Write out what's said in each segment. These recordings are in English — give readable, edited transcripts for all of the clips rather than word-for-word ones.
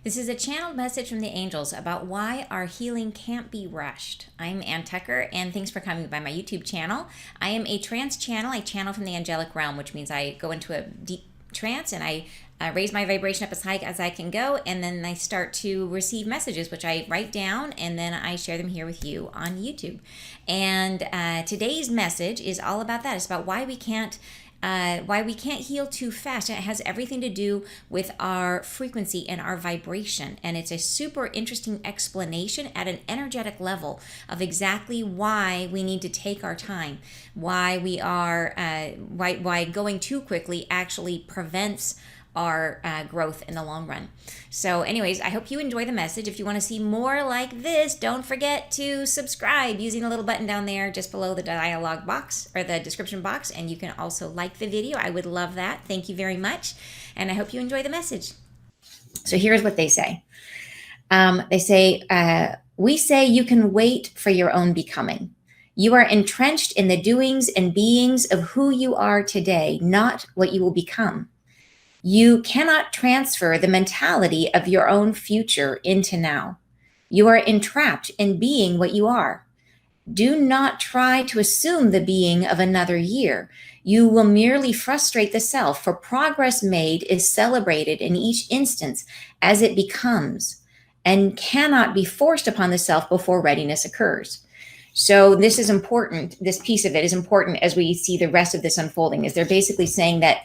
This is a channeled message from the angels about why our healing can't be rushed. I'm Ann Tucker, and thanks for coming by my YouTube channel. I am a trance channel. I channel from the angelic realm, which means I go into a deep trance and I raise my vibration up as high as I can go, and then I start to receive messages, which I write down, and then I share them here with you on YouTube. And today's message is all about that. It's about why we can't heal too fast. And it has everything to do with our frequency and our vibration. And it's a super interesting explanation at an energetic level of exactly why we need to take our time, why we are, why going too quickly actually prevents our growth in the long run. So anyways, I hope you enjoy the message. If you want to see more like this, don't forget to subscribe using the little button down there just below the dialogue box or the description box. And you can also like the video. I would love that. Thank you very much. And I hope you enjoy the message. So here's what they say. We say you can wait for your own becoming. You are entrenched in the doings and beings of who you are today, not what you will become. You cannot transfer the mentality of your own future into now. You are entrapped in being what you are. Do not try to assume the being of another year. You will merely frustrate the self, for progress made is celebrated in each instance as it becomes and cannot be forced upon the self before readiness occurs. So this is important. This piece of it is important as we see the rest of this unfolding. Is they're basically saying that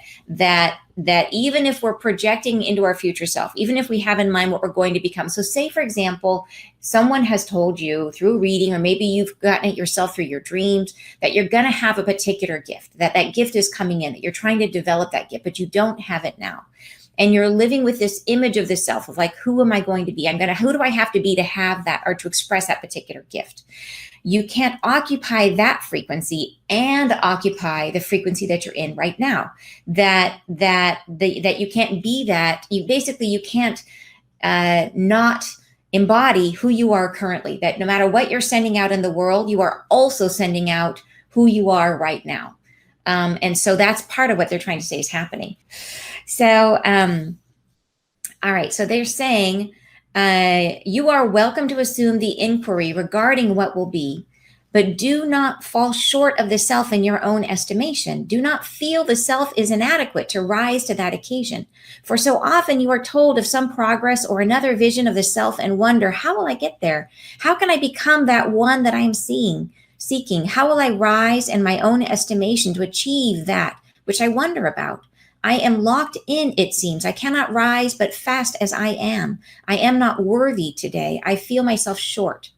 even if we're projecting into our future self, even if we have in mind what we're going to become. So say, for example, someone has told you through reading, or maybe you've gotten it yourself through your dreams, that you're going to have a particular gift, that gift is coming in, that you're trying to develop that gift, but you don't have it now. And you're living with this image of the self of like, who am I going to be? Who do I have to be to have that or to express that particular gift? You can't occupy that frequency and occupy the frequency that you're in right now. That you can't be that. You can't not embody who you are currently. That no matter what you're sending out in the world, you are also sending out who you are right now. And so that's part of what they're trying to say is happening. So, all right. So they're saying, you are welcome to assume the inquiry regarding what will be, but do not fall short of the self in your own estimation. Do not feel the self is inadequate to rise to that occasion. For so often you are told of some progress or another vision of the self and wonder, how will I get there? How can I become that one that I am seeking? How will I rise in my own estimation to achieve that which I wonder about? I am locked in, it seems. I cannot rise but fast as I am. I am not worthy today. I feel myself short.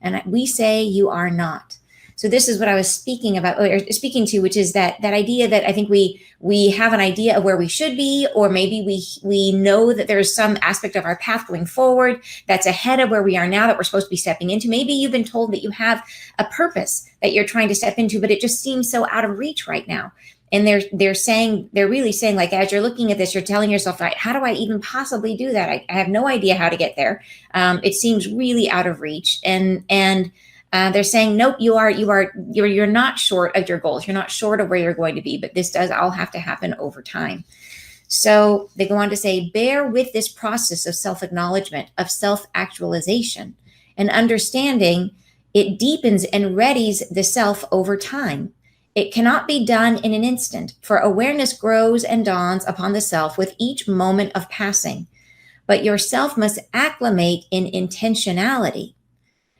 And we say you are not. So this is what I was speaking about, or speaking to, which is that idea that I think we have an idea of where we should be, or maybe we know that there's some aspect of our path going forward that's ahead of where we are now that we're supposed to be stepping into. Maybe you've been told that you have a purpose that you're trying to step into, but it just seems so out of reach right now. And they're really saying, like, as you're looking at this, you're telling yourself, right, how do I even possibly do that? I have no idea how to get there. It seems really out of reach. And they're saying, nope, you're not short of your goals. You're not short of where you're going to be, but this does all have to happen over time. So they go on to say, bear with this process of self-acknowledgement, of self-actualization, and understanding it deepens and readies the self over time. It cannot be done in an instant, for awareness grows and dawns upon the self with each moment of passing. But your self must acclimate in intentionality.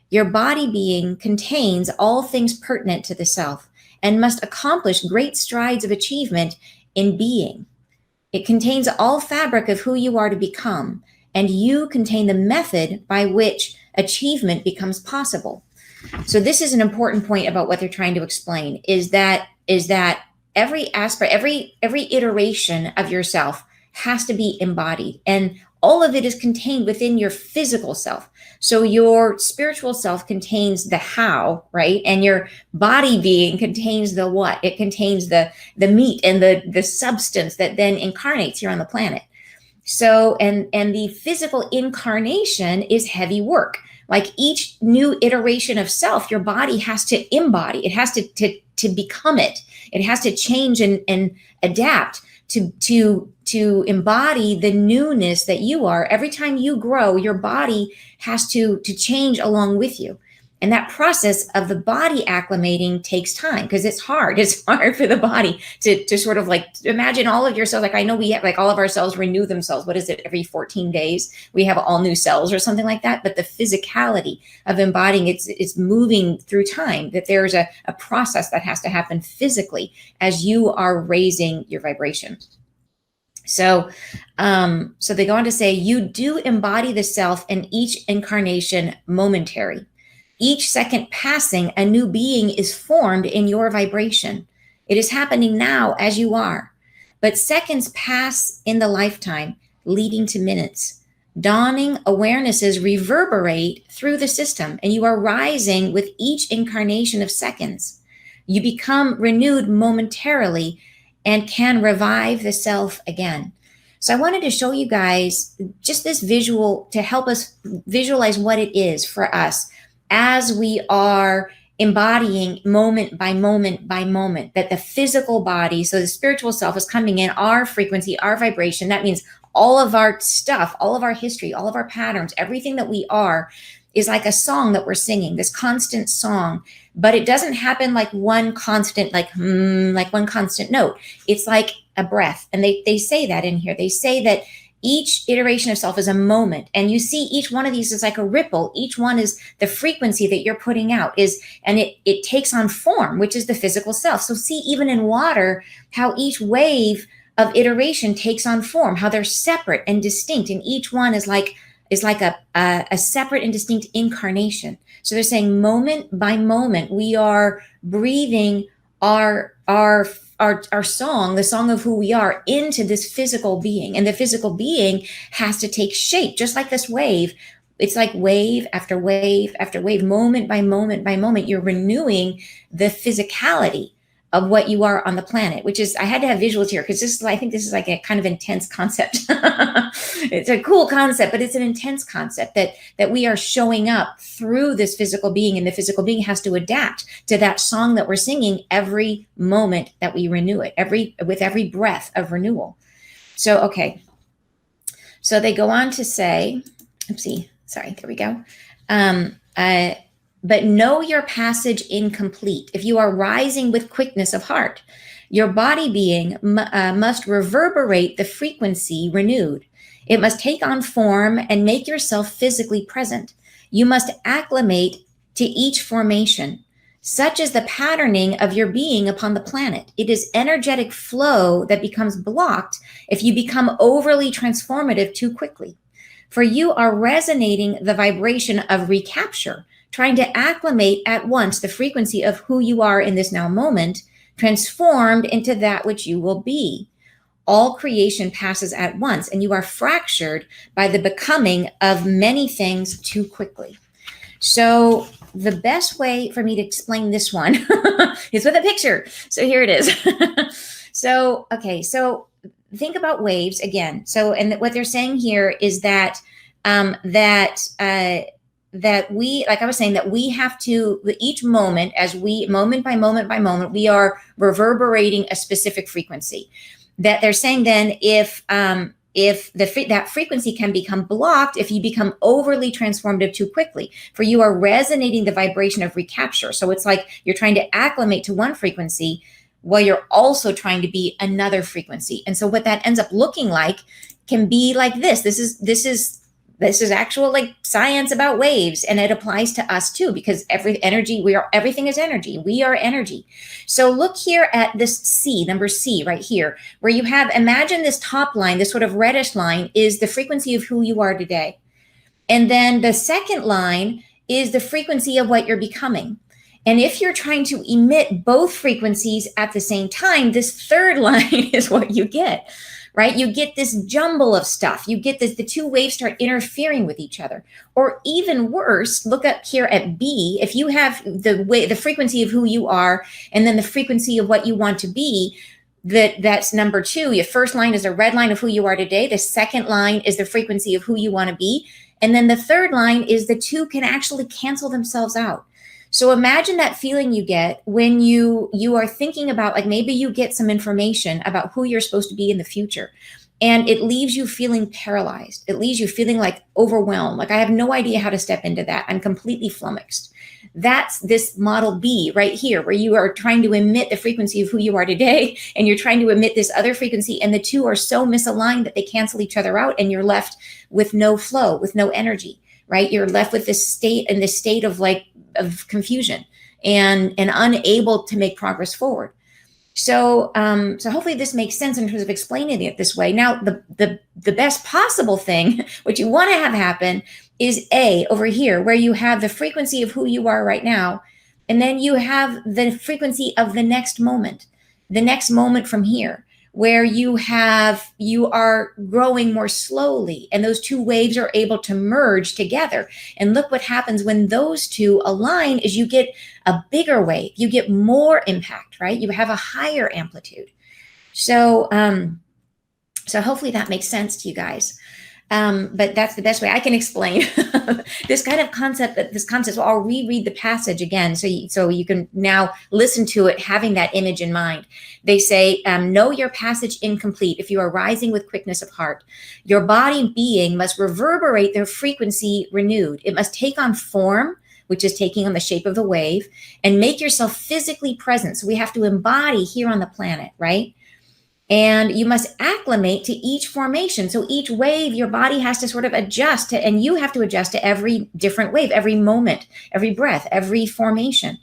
Your body being contains all things pertinent to the self and must accomplish great strides of achievement in being. It contains all fabric of who you are to become, and you contain the method by which achievement becomes possible. So this is an important point about what they're trying to explain, is that every aspect, every iteration of yourself has to be embodied, and all of it is contained within your physical self. So your spiritual self contains the how, right? And your body being contains the what. It contains the meat and the substance that then incarnates here on the planet. So, and the physical incarnation is heavy work. Like each new iteration of self, your body has to embody. It has to become it. It has to change and adapt to embody the newness that you are. Every time you grow, your body has to change along with you. And that process of the body acclimating takes time because it's hard. It's hard for the body to sort of like imagine all of your cells. Like I know we have like all of our cells renew themselves. What is it? Every 14 days we have all new cells or something like that. But the physicality of embodying it's moving through time, that there's a process that has to happen physically as you are raising your vibration. So they go on to say, you do embody the self in each incarnation momentary. Each second passing, a new being is formed in your vibration. It is happening now as you are. But seconds pass in the lifetime, leading to minutes. Dawning awarenesses reverberate through the system, and you are rising with each incarnation of seconds. You become renewed momentarily and can revive the self again. So I wanted to show you guys just this visual to help us visualize what it is for us as we are embodying moment by moment by moment, that the physical body, so the spiritual self is coming in, our frequency, our vibration. That means all of our stuff, all of our history, all of our patterns, everything that we are is like a song that we're singing, this constant song, but it doesn't happen like one constant, like one constant note. It's like a breath. And they say that in here. They say that each iteration of self is a moment, and you see each one of these is like a ripple. Each one is the frequency that you're putting out and it takes on form, which is the physical self. So see, even in water, how each wave of iteration takes on form, how they're separate and distinct, and each one is like a separate and distinct incarnation. So they're saying moment by moment, we are breathing our song, the song of who we are, into this physical being. And the physical being has to take shape, just like this wave. It's like wave after wave after wave, moment by moment by moment. You're renewing the physicality of what you are on the planet, which is, I had to have visuals here because I think this is like a kind of intense concept. It's a cool concept, but it's an intense concept that we are showing up through this physical being, and the physical being has to adapt to that song that we're singing every moment that we renew it, with every breath of renewal. So, okay. So they go on to say, there we go. But know your passage incomplete. If you are rising with quickness of heart, your body being must reverberate the frequency renewed. It must take on form and make yourself physically present. You must acclimate to each formation. Such is the patterning of your being upon the planet. It is energetic flow that becomes blocked if you become overly transformative too quickly. For you are resonating the vibration of recapture, trying to acclimate at once the frequency of who you are in this now moment, transformed into that which you will be. All creation passes at once, and you are fractured by the becoming of many things too quickly. So the best way for me to explain this one is with a picture. So here it is. So think about waves again. So, and what they're saying here is that that we, like I was saying, that we have to, each moment, moment by moment by moment, we are reverberating a specific frequency. That they're saying then if that frequency can become blocked if you become overly transformative too quickly, for you are resonating the vibration of recapture. So it's like you're trying to acclimate to one frequency while you're also trying to be another frequency. And so what that ends up looking like can be like this. This is actual like science about waves, and it applies to us too, because everything is energy. We are energy. So look here at this C, number C right here, where you have, imagine this top line, this sort of reddish line is the frequency of who you are today. And then the second line is the frequency of what you're becoming. And if you're trying to emit both frequencies at the same time, this third line is what you get. Right? You get this jumble of stuff. You get this, the two waves start interfering with each other. Or even worse, look up here at B. If you have the frequency of who you are, and then the frequency of what you want to be, that's number two. Your first line is a red line of who you are today. The second line is the frequency of who you want to be. And then the third line is the two can actually cancel themselves out. So imagine that feeling you get when you are thinking about, like, maybe you get some information about who you're supposed to be in the future, and it leaves you feeling paralyzed. It leaves you feeling like overwhelmed. Like, I have no idea how to step into that. I'm completely flummoxed. That's this model B right here, where you are trying to emit the frequency of who you are today, and you're trying to emit this other frequency, and the two are so misaligned that they cancel each other out, and you're left with no flow, with no energy, right? You're left with this state, and this state of like of confusion, and unable to make progress forward. So so hopefully this makes sense in terms of explaining it this way. Now, the best possible thing, what you want to have happen, is over here, where you have the frequency of who you are right now, and then you have the frequency of the next moment from here, where you are growing more slowly, and those two waves are able to merge together. And look what happens when those two align, is you get a bigger wave, you get more impact, right? You have a higher amplitude. So so hopefully that makes sense to you guys. But that's the best way I can explain this kind of concept. So I'll reread the passage again, so you can now listen to it having that image in mind. They say, know your passage incomplete if you are rising with quickness of heart. Your body being must reverberate their frequency renewed. It must take on form, which is taking on the shape of the wave, and make yourself physically present. So we have to embody here on the planet, right? And you must acclimate to each formation. So each wave, your body has to sort of adjust to, and you have to adjust to every different wave, every moment, every breath, every formation.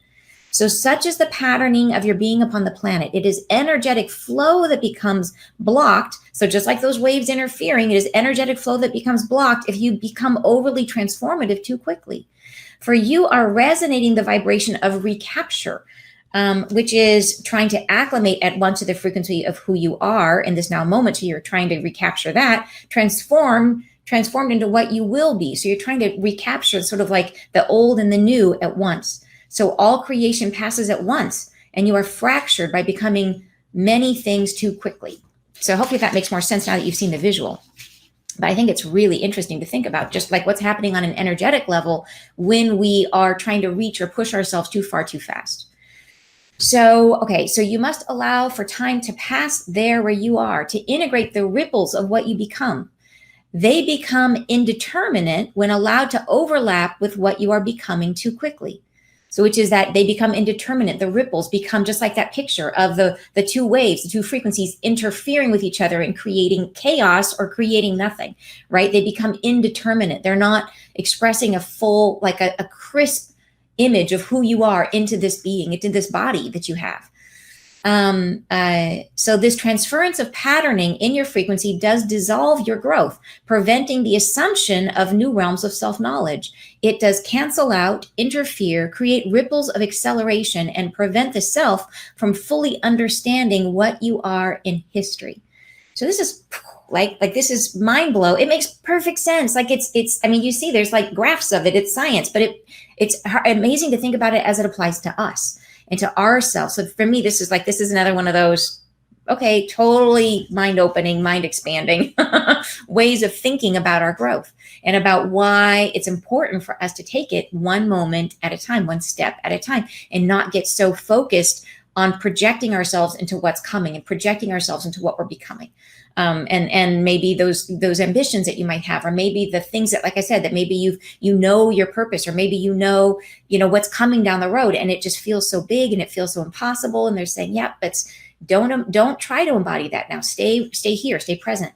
So such is the patterning of your being upon the planet. It is energetic flow that becomes blocked. So just like those waves interfering, it is energetic flow that becomes blocked if you become overly transformative too quickly. For you are resonating the vibration of recapture, which is trying to acclimate at once to the frequency of who you are in this now moment. So you're trying to recapture that, transformed into what you will be. So you're trying to recapture sort of like the old and the new at once. So all creation passes at once, and you are fractured by becoming many things too quickly. So hopefully that makes more sense now that you've seen the visual. But I think it's really interesting to think about just like what's happening on an energetic level when we are trying to reach or push ourselves too far too fast. So, okay, so you must allow for time to pass there where you are, to integrate the ripples of what you become. They become indeterminate when allowed to overlap with what you are becoming too quickly. So which is that they become indeterminate. The ripples become just like that picture of the two waves, the two frequencies interfering with each other and creating chaos or creating nothing, right? They become indeterminate. They're not expressing a full, like a crisp image of who you are into this being, into this body that you have. So this transference of patterning in your frequency does dissolve your growth, preventing the assumption of new realms of self-knowledge. It does cancel out, interfere, create ripples of acceleration, and prevent the self from fully understanding what you are in history. So this is like this is mind blow. It makes perfect sense. Like it's, I mean, you see, there's like graphs of it. It's science, but it's amazing to think about it as it applies to us and to ourselves. So for me, this is another one of those, okay, totally mind opening, mind expanding ways of thinking about our growth and about why it's important for us to take it one moment at a time, one step at a time, and not get so focused on projecting ourselves into what's coming and projecting ourselves into what we're becoming. And maybe those ambitions that you might have, or maybe the things that, like I said, that maybe you know your purpose, or maybe you know what's coming down the road, and it just feels so big and it feels so impossible. And they're saying, yeah, but don't try to embody that now. Stay here, stay present.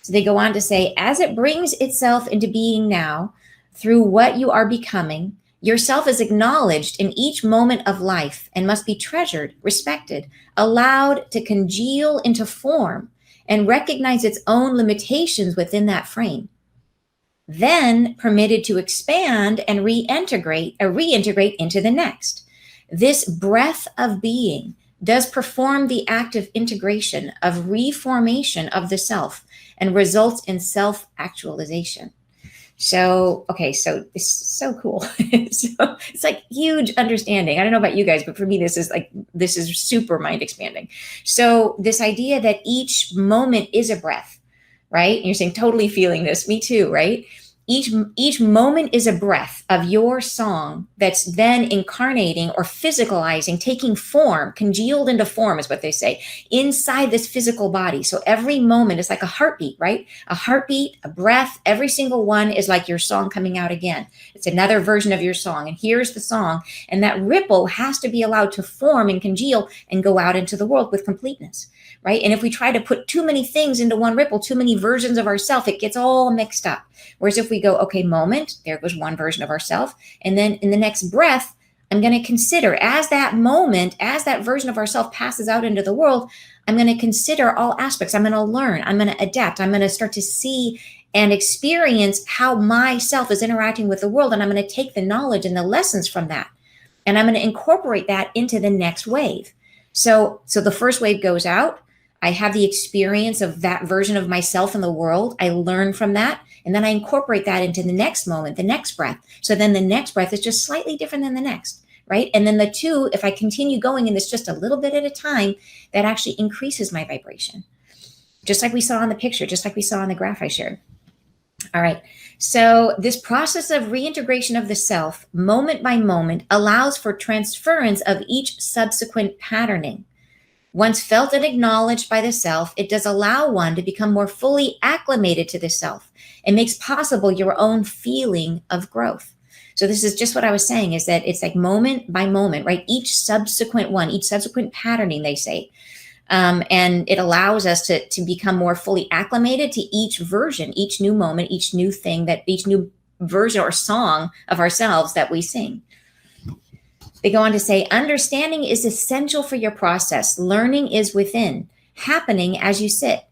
So they go on to say, as it brings itself into being now through what you are becoming, yourself is acknowledged in each moment of life and must be treasured, respected, allowed to congeal into form, and recognize its own limitations within that frame. Then permitted to expand and reintegrate into the next. This breath of being does perform the act of integration, of reformation of the self, and results in self-actualization. So, okay, so this is so cool. So it's like huge understanding. I don't know about you guys, but for me, this is super mind expanding. So this idea that each moment is a breath, right? And you're saying totally feeling this, me too, right? Each moment is a breath of your song that's then incarnating or physicalizing, taking form, congealed into form is what they say, inside this physical body. So every moment is like a heartbeat, right? A heartbeat, a breath, every single one is like your song coming out again. It's another version of your song. And here's the song. And that ripple has to be allowed to form and congeal and go out into the world with completeness, right? And if we try to put too many things into one ripple, too many versions of ourselves, it gets all mixed up. Whereas if we go, okay, moment, there goes one version of ourselves. And then in the next breath, I'm going to consider as that moment, as that version of ourselves passes out into the world, I'm going to consider all aspects. I'm going to learn. I'm going to adapt. I'm going to start to see and experience how myself is interacting with the world. And I'm going to take the knowledge and the lessons from that. And I'm going to incorporate that into the next wave. So the first wave goes out. I have the experience of that version of myself in the world. I learn from that. And then I incorporate that into the next moment, the next breath. So then the next breath is just slightly different than the next, right? And then the two, if I continue going in this just a little bit at a time, that actually increases my vibration. Just like we saw in the picture, just like we saw in the graph I shared. All right. So this process of reintegration of the self, moment by moment, allows for transference of each subsequent patterning. Once felt and acknowledged by the self, it does allow one to become more fully acclimated to the self and makes possible your own feeling of growth. So this is just what I was saying, is that it's like moment by moment, right? Each subsequent one, each subsequent patterning, they say. And it allows us to become more fully acclimated to each version, each new moment, each new thing, that each new version or song of ourselves that we sing. They go on to say, understanding is essential for your process. Learning is within, happening as you sit.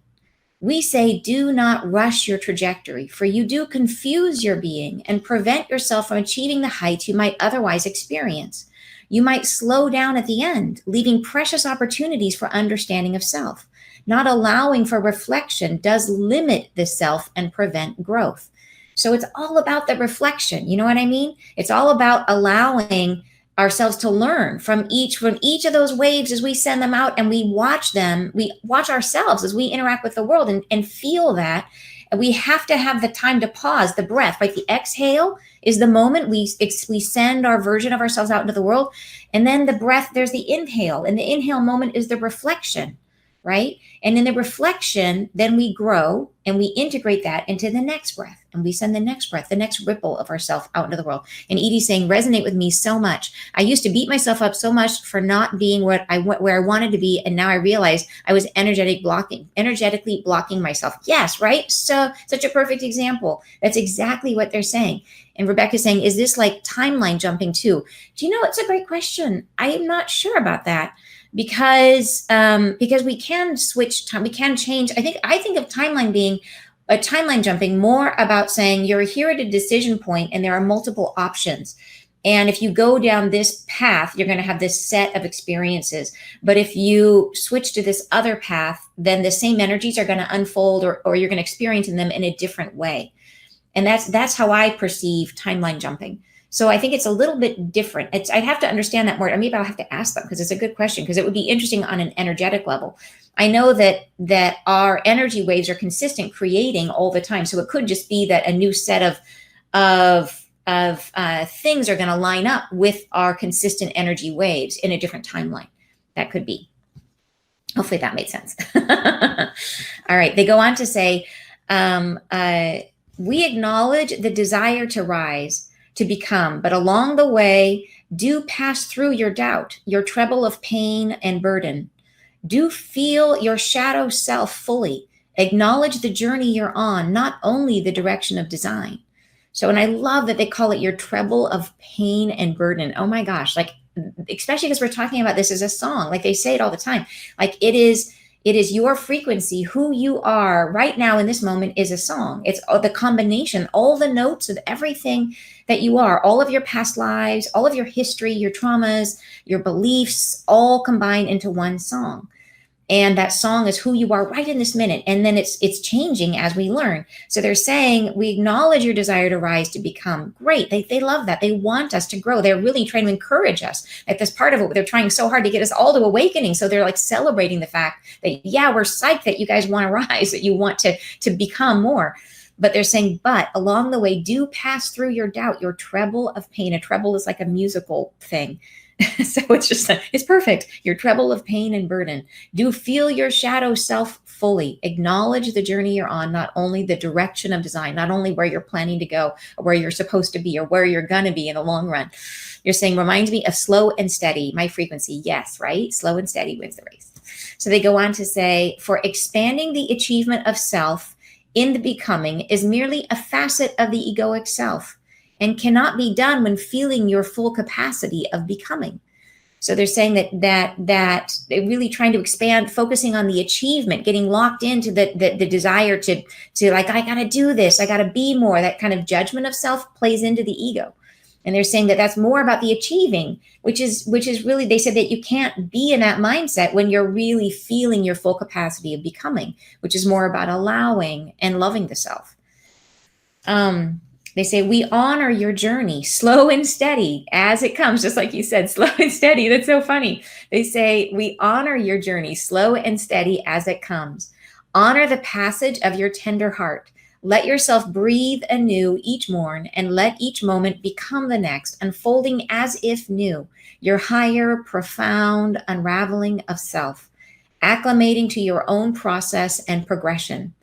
We say, do not rush your trajectory, for you do confuse your being and prevent yourself from achieving the heights you might otherwise experience. You might slow down at the end, leaving precious opportunities for understanding of self. Not allowing for reflection does limit the self and prevent growth. So it's all about the reflection. You know what I mean? It's all about allowing ourselves to learn from each of those waves as we send them out, and we watch them. We watch ourselves as we interact with the world and feel that. And we have to have the time to pause, the breath, right? The exhale is the moment we send our version of ourselves out into the world. And then the breath, there's the inhale. And the inhale moment is the reflection, right? And in the reflection, then we grow and we integrate that into the next breath. And we send the next breath, the next ripple of ourself out into the world. And Edie's saying, resonate with me so much. I used to beat myself up so much for not being where I wanted to be. And now I realize I was energetically blocking myself. Yes, right? So such a perfect example. That's exactly what they're saying. And Rebecca's saying, is this like timeline jumping too? Do you know, it's a great question. I am not sure about that. Because we can switch time, we can change. I think of timeline being a timeline jumping more about saying you're here at a decision point and there are multiple options. And if you go down this path, you're going to have this set of experiences. But if you switch to this other path, then the same energies are going to unfold, or you're going to experience them in a different way. And that's how I perceive timeline jumping. So I think it's a little bit different. I'd have to understand that more. Or maybe I'll have to ask them, because it's a good question, because it would be interesting on an energetic level. I know that our energy waves are consistent, creating all the time. So it could just be that a new set of things are going to line up with our consistent energy waves in a different timeline. That could be. Hopefully that made sense. All right. They go on to say, we acknowledge the desire to rise, to become, but along the way, do pass through your doubt, your treble of pain and burden. Do feel your shadow self fully. Acknowledge the journey you're on, not only the direction of design. So, and I love that they call it your treble of pain and burden. Oh my gosh, like, especially because we're talking about this as a song, like they say it all the time. Like it is your frequency, who you are right now in this moment is a song. It's the combination, all the notes of everything that you are, all of your past lives, all of your history, your traumas, your beliefs, all combined into one song. And that song is who you are right in this minute. And then it's changing as we learn. So they're saying, we acknowledge your desire to rise, to become. Great. They love that. They want us to grow. They're really trying to encourage us. Like that's part of it. They're trying so hard to get us all to awakening. So they're like celebrating the fact that, yeah, we're psyched that you guys want to rise, that you want to become more. But they're saying, but along the way, do pass through your doubt, your treble of pain. A treble is like a musical thing. So it's perfect. Your treble of pain and burden. Do feel your shadow self fully. Acknowledge the journey you're on, not only the direction of design, not only where you're planning to go, or where you're supposed to be, or where you're going to be in the long run. You're saying, reminds me of slow and steady, my frequency. Yes, right? Slow and steady wins the race. So they go on to say, for expanding the achievement of self in the becoming is merely a facet of the egoic self and cannot be done when feeling your full capacity of becoming. So they're saying that they're really trying to expand, focusing on the achievement, getting locked into the desire to like, I got to do this, I got to be more. That kind of judgment of self plays into the ego. And they're saying that that's more about the achieving, which is really, they said that you can't be in that mindset when you're really feeling your full capacity of becoming, which is more about allowing and loving the self. They say, we honor your journey, slow and steady as it comes, just like you said, slow and steady. That's so funny. They say, we honor your journey, slow and steady as it comes. Honor the passage of your tender heart. Let yourself breathe anew each morn, and let each moment become the next, unfolding as if new, your higher, profound unraveling of self, acclimating to your own process and progression,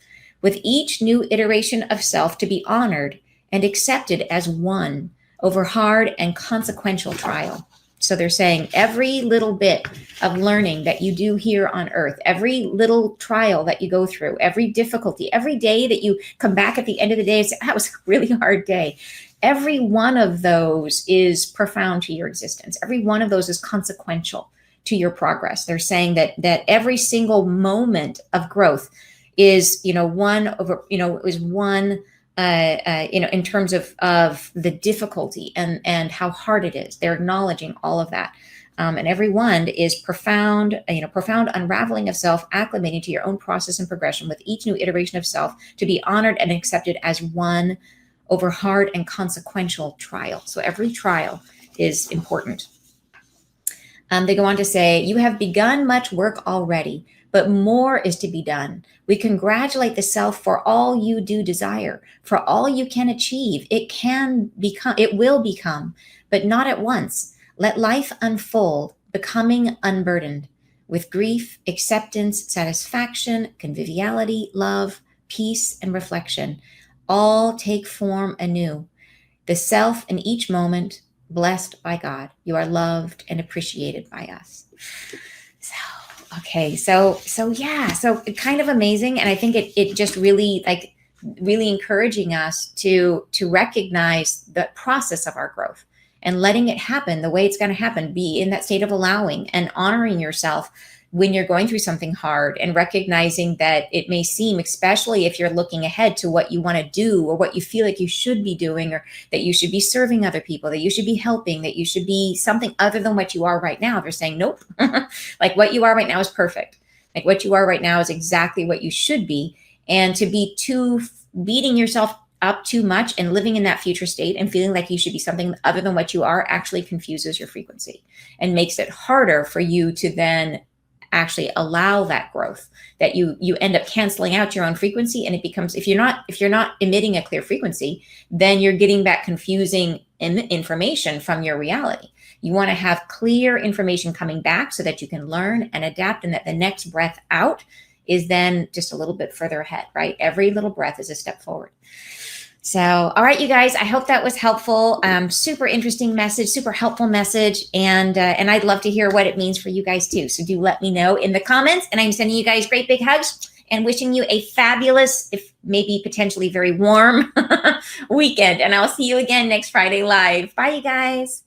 with each new iteration of self to be honored and accepted as one over hard and consequential trial. So they're saying every little bit of learning that you do here on earth, every little trial that you go through, every difficulty, every day that you come back at the end of the day and say, that was a really hard day. Every one of those is profound to your existence. Every one of those is consequential to your progress. They're saying that every single moment of growth is, one over, is one, in terms of the difficulty and how hard it is. They're acknowledging all of that. And every one is profound unraveling of self, acclimating to your own process and progression, with each new iteration of self to be honored and accepted as one over hard and consequential trial. So every trial is important. They go on to say, you have begun much work already, but more is to be done. We congratulate the self for all you do desire, for all you can achieve. It will become, but not at once. Let life unfold, becoming unburdened, with grief, acceptance, satisfaction, conviviality, love, peace, and reflection. All take form anew. The self in each moment, blessed by God. You are loved and appreciated by us. So kind of amazing. And I think it just really encouraging us to recognize the process of our growth and letting it happen the way it's going to happen, be in that state of allowing and honoring yourself when you're going through something hard, and recognizing that it may seem, especially if you're looking ahead to what you want to do or what you feel like you should be doing, or that you should be serving other people, that you should be helping, that you should be something other than what you are right now. They're saying, nope, like what you are right now is perfect. Like what you are right now is exactly what you should be. And to be beating yourself up too much and living in that future state and feeling like you should be something other than what you are actually confuses your frequency and makes it harder for you to then actually allow that growth, that you end up canceling out your own frequency. And it becomes, if you're not emitting a clear frequency, then you're getting that confusing information from your reality. You want to have clear information coming back so that you can learn and adapt, and that the next breath out is then just a little bit further ahead, right? Every little breath is a step forward. So, all right, you guys, I hope that was helpful. Super interesting message, super helpful message. And I'd love to hear what it means for you guys too. So do let me know in the comments, and I'm sending you guys great big hugs and wishing you a fabulous, if maybe potentially very warm weekend. And I'll see you again next Friday live. Bye, you guys.